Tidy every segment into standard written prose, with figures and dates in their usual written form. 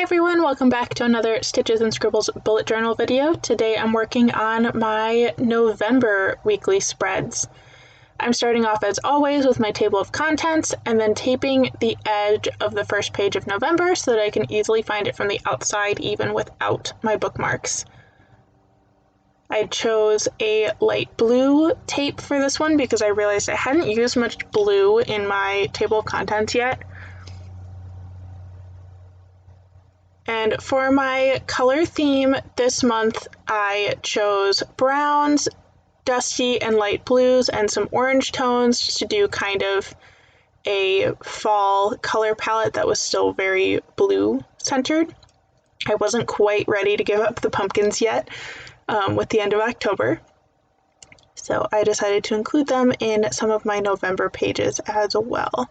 everyone, welcome back to another Stitches and Scribbles bullet journal video. Today I'm working on my November weekly spreads. I'm starting off as always with my table of contents and then taping the edge of the first page of November so that I can easily find it from the outside even without my bookmarks. I chose a light blue tape for this one because I realized I hadn't used much blue in my table of contents yet. And for my color theme this month, I chose browns, dusty and light blues, and some orange tones just to do kind of a fall color palette that was still very blue centered. I wasn't quite ready to give up the pumpkins yet with the end of October, so I decided to include them in some of my November pages as well.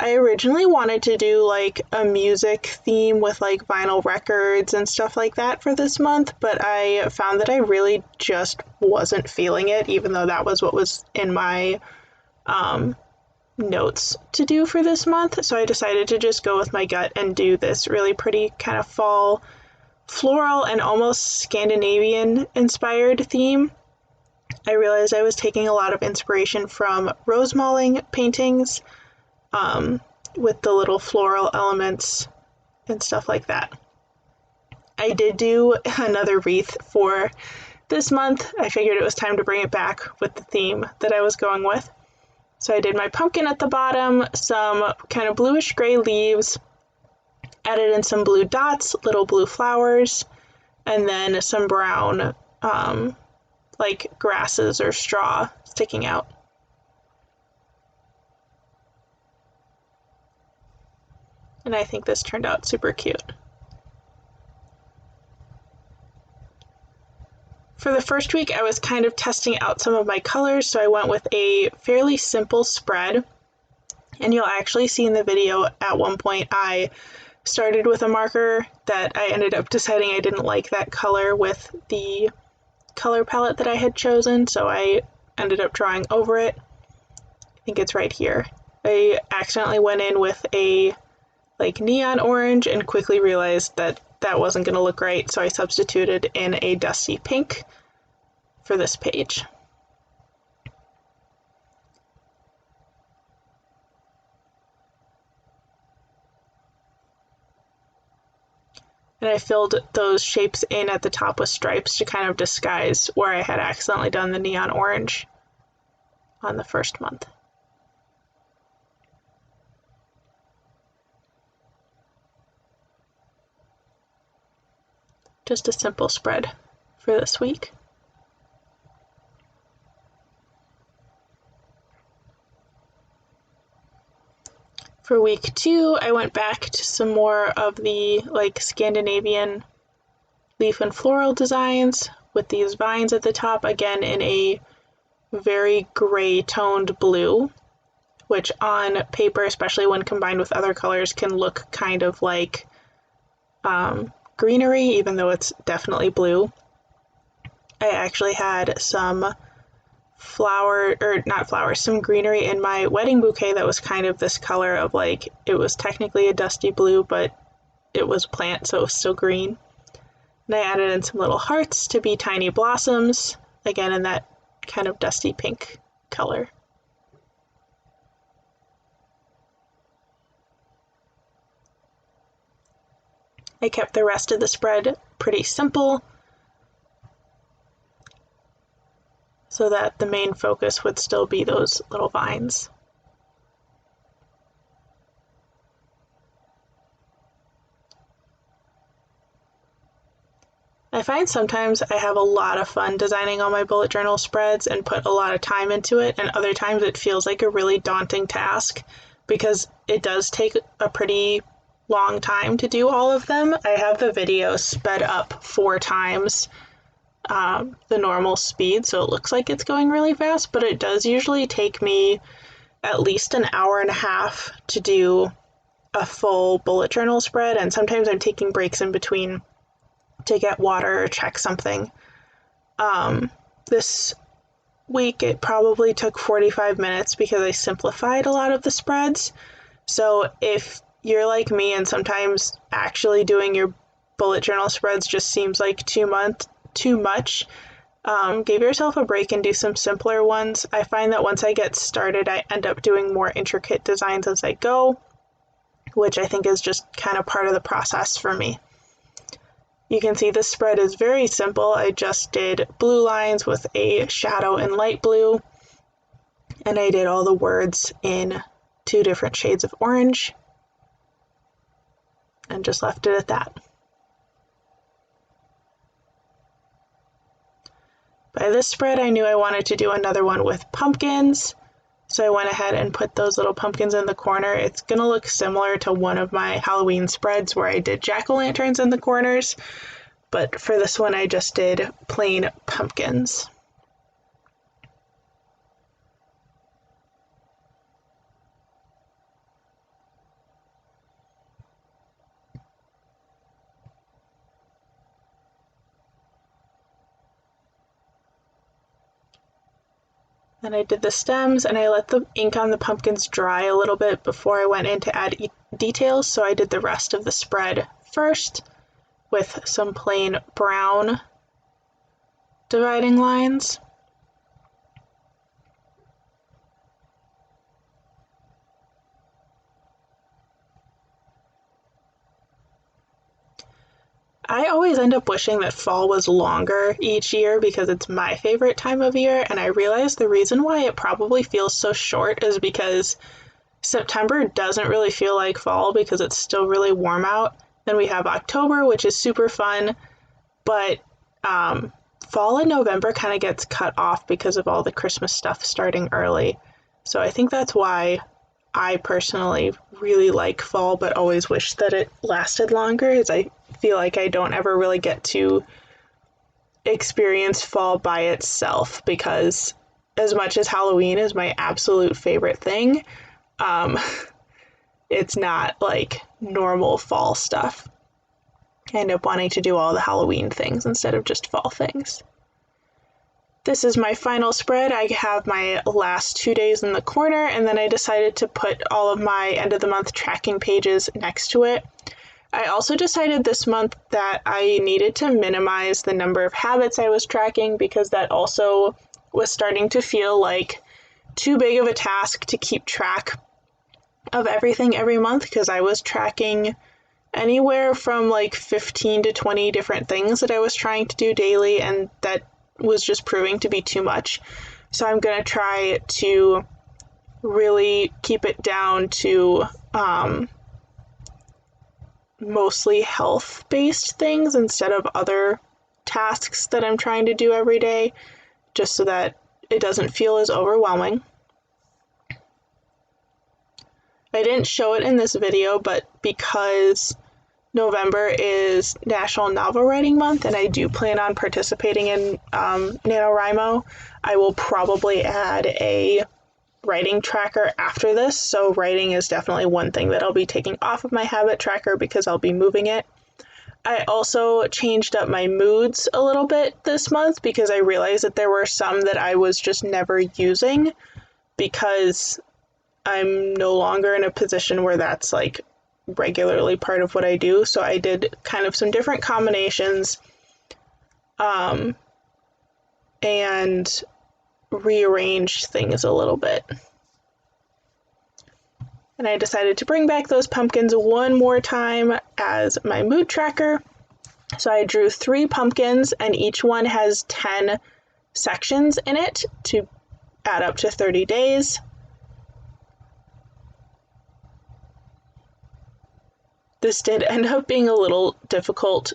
I originally wanted to do like a music theme with like vinyl records and stuff like that for this month, but I found that I really just wasn't feeling it, even though that was what was in my notes to do for this month. So I decided to just go with my gut and do this really pretty kind of fall floral and almost Scandinavian inspired theme. I realized I was taking a lot of inspiration from rose mauling paintings, with the little floral elements and stuff like that. I did do another wreath for this month. I figured it was time to bring it back with the theme that I was going with. So I did my pumpkin at the bottom, some kind of bluish gray leaves, added in some blue dots, little blue flowers, and then some brown like grasses or straw sticking out. And I think this turned out super cute. For the first week, I was kind of testing out some of my colors, so I went with a fairly simple spread. And you'll actually see in the video at one point I started with a marker that I ended up deciding I didn't like that color with the color palette that I had chosen, so I ended up drawing over it. I think it's right here. I accidentally went in with a like neon orange and quickly realized that that wasn't going to look right, so I substituted in a dusty pink for this page. And I filled those shapes in at the top with stripes to kind of disguise where I had accidentally done the neon orange on the first month. Just a simple spread for this week. For week 2, I went back to some more of the like Scandinavian leaf and floral designs with these vines at the top, again in a very gray toned blue, which on paper, especially when combined with other colors, can look kind of like greenery, even though it's definitely blue. I actually had some some greenery in my wedding bouquet that was kind of this color of like, it was technically a dusty blue, but it was plant, so it was still green. And I added in some little hearts to be tiny blossoms, again in that kind of dusty pink color. I kept the rest of the spread pretty simple so that the main focus would still be those little vines. I find sometimes I have a lot of fun designing all my bullet journal spreads and put a lot of time into it, and other times it feels like a really daunting task because it does take a pretty long time to do all of them. I have the video sped up 4 times the normal speed, so it looks like it's going really fast, but it does usually take me at least an hour and a half to do a full bullet journal spread, and sometimes I'm taking breaks in between to get water or check something. This week it probably took 45 minutes because I simplified a lot of the spreads. So if you're like me and sometimes actually doing your bullet journal spreads just seems like too much, give yourself a break and do some simpler ones. I find that once I get started, I end up doing more intricate designs as I go, which I think is just kind of part of the process for me. You can see this spread is very simple. I just did blue lines with a shadow in light blue, and I did all the words in 2 different shades of orange, and just left it at that. By this spread, I knew I wanted to do another one with pumpkins, so I went ahead and put those little pumpkins in the corner. It's going to look similar to one of my Halloween spreads where I did jack-o'-lanterns in the corners, but for this one I just did plain pumpkins. Then I did the stems, and I let the ink on the pumpkins dry a little bit before I went in to add details, so I did the rest of the spread first with some plain brown dividing lines. I always end up wishing that fall was longer each year because it's my favorite time of year, and I realize the reason why it probably feels so short is because September doesn't really feel like fall because it's still really warm out. Then we have October, which is super fun, but fall and November kind of gets cut off because of all the Christmas stuff starting early. So I think that's why I personally really like fall, but always wish that it lasted longer, is I feel like I don't ever really get to experience fall by itself, because as much as Halloween is my absolute favorite thing, it's not like normal fall stuff. I end up wanting to do all the Halloween things instead of just fall things. This is my final spread. I have my last 2 days in the corner, and then I decided to put all of my end of the month tracking pages next to it. I also decided this month that I needed to minimize the number of habits I was tracking because that also was starting to feel like too big of a task to keep track of everything every month, because I was tracking anywhere from like 15 to 20 different things that I was trying to do daily, and that was just proving to be too much. So I'm going to try to really keep it down to mostly health-based things instead of other tasks that I'm trying to do every day, just so that it doesn't feel as overwhelming. I didn't show it in this video, but because November is National Novel Writing Month, and I do plan on participating in NaNoWriMo, I will probably add a writing tracker after this, so writing is definitely one thing that I'll be taking off of my habit tracker because I'll be moving it. I also changed up my moods a little bit this month because I realized that there were some that I was just never using because I'm no longer in a position where that's like regularly part of what I do. So I did kind of some different combinations and rearranged things a little bit. And I decided to bring back those pumpkins one more time as my mood tracker. So I drew 3 pumpkins, and each one has 10 sections in it to add up to 30 days. This did end up being a little difficult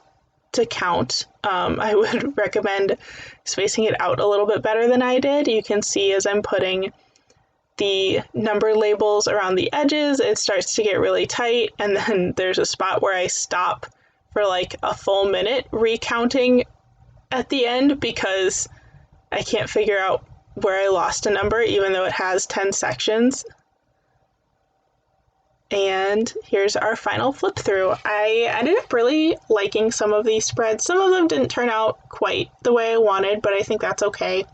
to count. I would recommend spacing it out a little bit better than I did. You can see as I'm putting the number labels around the edges, it starts to get really tight, and then there's a spot where I stop for like a full minute recounting at the end because I can't figure out where I lost a number, even though it has 10 sections. And here's our final flip through. I ended up really liking some of these spreads. Some of them didn't turn out quite the way I wanted, but I think that's okay.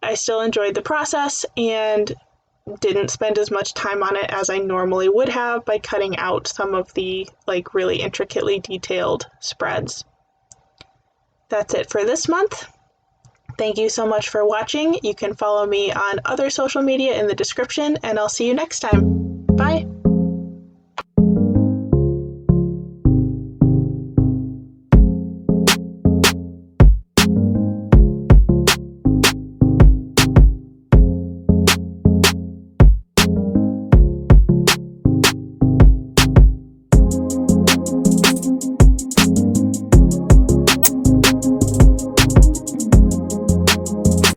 I still enjoyed the process, and didn't spend as much time on it as I normally would have by cutting out some of the like really intricately detailed spreads. That's it for this month. Thank you so much for watching. You can follow me on other social media in the description, and I'll see you next time. Bye!